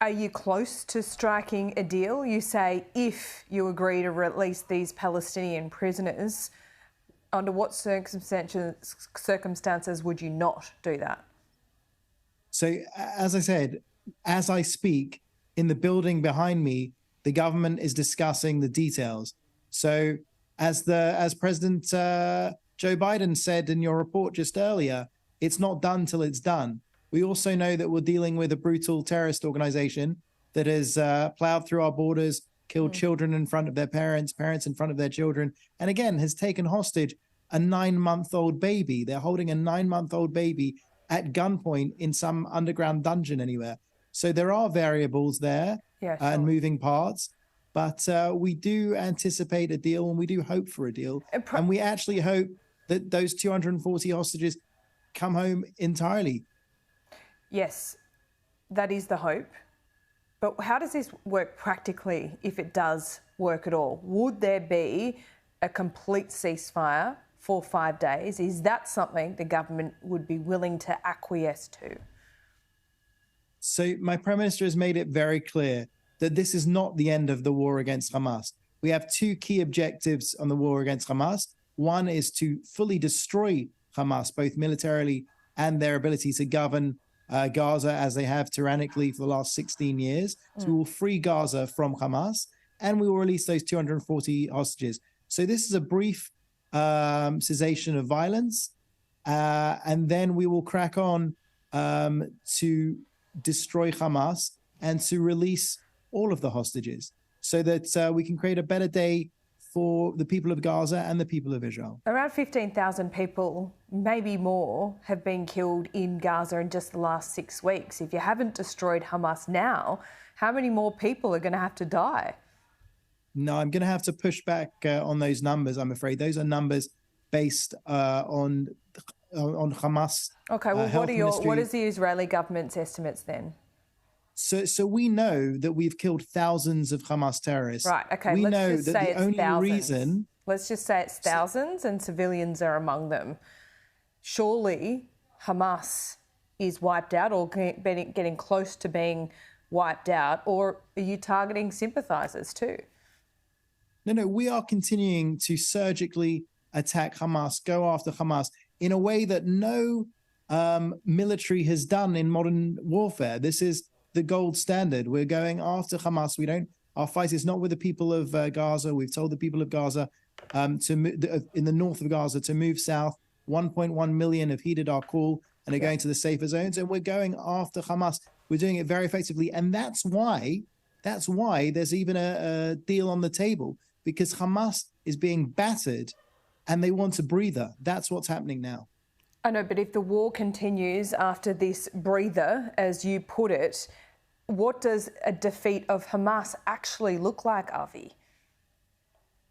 Are you close to striking a deal? You say if you agree to release these Palestinian prisoners, under what circumstances would you not do that? So, as I said, as I speak, in the building behind me, the government is discussing the details. So, as President Joe Biden said in your report just earlier, it's not done till it's done. We also know that we're dealing with a brutal terrorist organization that has plowed through our borders, killed children in front of their parents, parents in front of their children, and again has taken hostage a 9-month-old baby. They're holding a 9-month-old baby at gunpoint in some underground dungeon anywhere. So there are variables there and moving parts, but we do anticipate a deal and we do hope for a deal. And we actually hope that those 240 hostages come home entirely. Yes, that is the hope. But how does this work practically, if it does work at all? Would there be a complete ceasefire for 5 days? Is that something the government would be willing to acquiesce to? So my Prime Minister has made it very clear that this is not the end of the war against Hamas. We have two key objectives on the war against Hamas. One is to fully destroy Hamas, both militarily and their ability to govern Gaza as they have tyrannically for the last 16 years. So we will free Gaza from Hamas and we will release those 240 hostages. So this is a brief cessation of violence, and then we will crack on to destroy Hamas and to release all of the hostages so that we can create a better day for the people of Gaza and the people of Israel. Around 15,000 people, maybe more, have been killed in Gaza in just the last 6 weeks. If you haven't destroyed Hamas now, how many more people are going to have to die? No, I'm going to have to push back on those numbers, I'm afraid. Those are numbers based on Hamas. Okay, well, what is the Israeli government's estimates then? So we know that we've killed thousands of Hamas terrorists. Right, okay, we let's know just that say the it's only thousands. reason... Let's just say it's thousands and civilians are among them. Surely Hamas is wiped out or getting close to being wiped out, or are you targeting sympathisers too? No, we are continuing to surgically attack Hamas, go after Hamas in a way that no military has done in modern warfare. This is the gold standard. We're going after Hamas. Our fight is not with the people of Gaza. We've told the people of Gaza in the north of Gaza to move south. 1.1 million have heeded our call and are going to the safer zones. And we're going after Hamas. We're doing it very effectively. And that's why there's even a deal on the table, because Hamas is being battered and they want a breather. That's what's happening now. I know, but if the war continues after this breather, as you put it, what does a defeat of Hamas actually look like, Avi?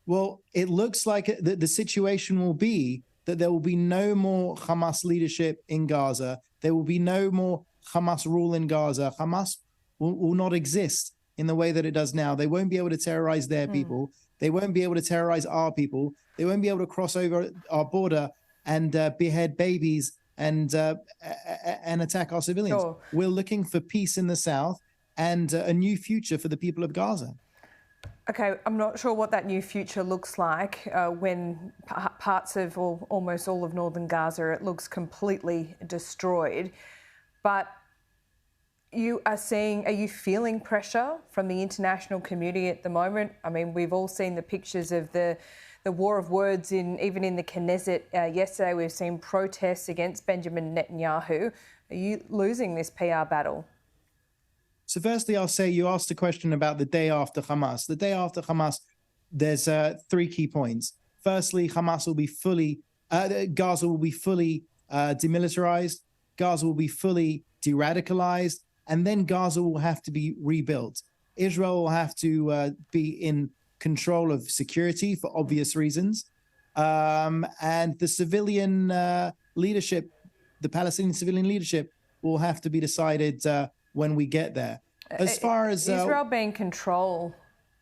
Well, it looks like the situation will be that there will be no more Hamas leadership in Gaza. There will be no more Hamas rule in Gaza. Hamas will not exist in the way that it does now. They won't be able to terrorize their people. They won't be able to terrorize our people. They won't be able to cross over our border and behead babies and attack our civilians. Sure. We're looking for peace in the south and a new future for the people of Gaza. Okay, I'm not sure what that new future looks like when parts of, or almost all of northern Gaza, it looks completely destroyed. But are you feeling pressure from the international community at the moment? I mean, we've all seen the pictures of the war of words even in the Knesset. Yesterday, we've seen protests against Benjamin Netanyahu. Are you losing this PR battle? So firstly, I'll say you asked a question about the day after Hamas. The day after Hamas, there's 3 key points. Firstly, Gaza will be fully demilitarized. Gaza will be fully de-radicalized. And then Gaza will have to be rebuilt. Israel will have to be in control of security for obvious reasons. And the civilian leadership, the Palestinian civilian leadership, will have to be decided when we get there. As far as Israel being in control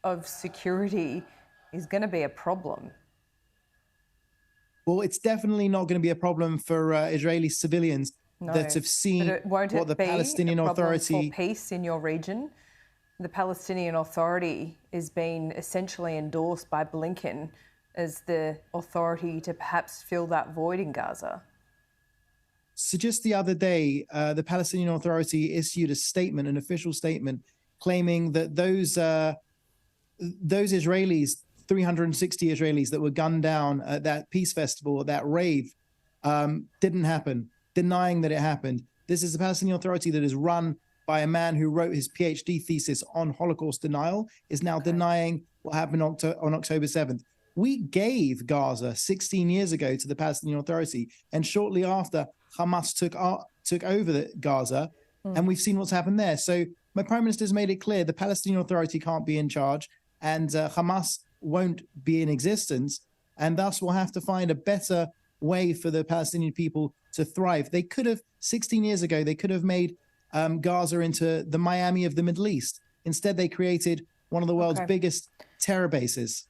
of security is going to be a problem. Well, it's definitely not going to be a problem for Israeli civilians that have seen but won't what it the be Palestinian a problem Authority... for peace in your region? The Palestinian Authority is being essentially endorsed by Blinken as the authority to perhaps fill that void in Gaza. So just the other day, the Palestinian Authority issued a statement, an official statement, claiming that those Israelis, 360 Israelis that were gunned down at that peace festival, at that rave, didn't happen, denying that it happened. This is the Palestinian Authority that is run by a man who wrote his PhD thesis on Holocaust denial, is now denying what happened on October 7th. We gave Gaza 16 years ago to the Palestinian Authority, and shortly after, Hamas took over Gaza, and we've seen what's happened there. So my Prime Minister has made it clear the Palestinian Authority can't be in charge, and Hamas won't be in existence, and thus we'll have to find a better way for the Palestinian people to thrive. They could have, 16 years ago, they could have made Gaza into the Miami of the Middle East. Instead, they created one of the world's biggest terror bases.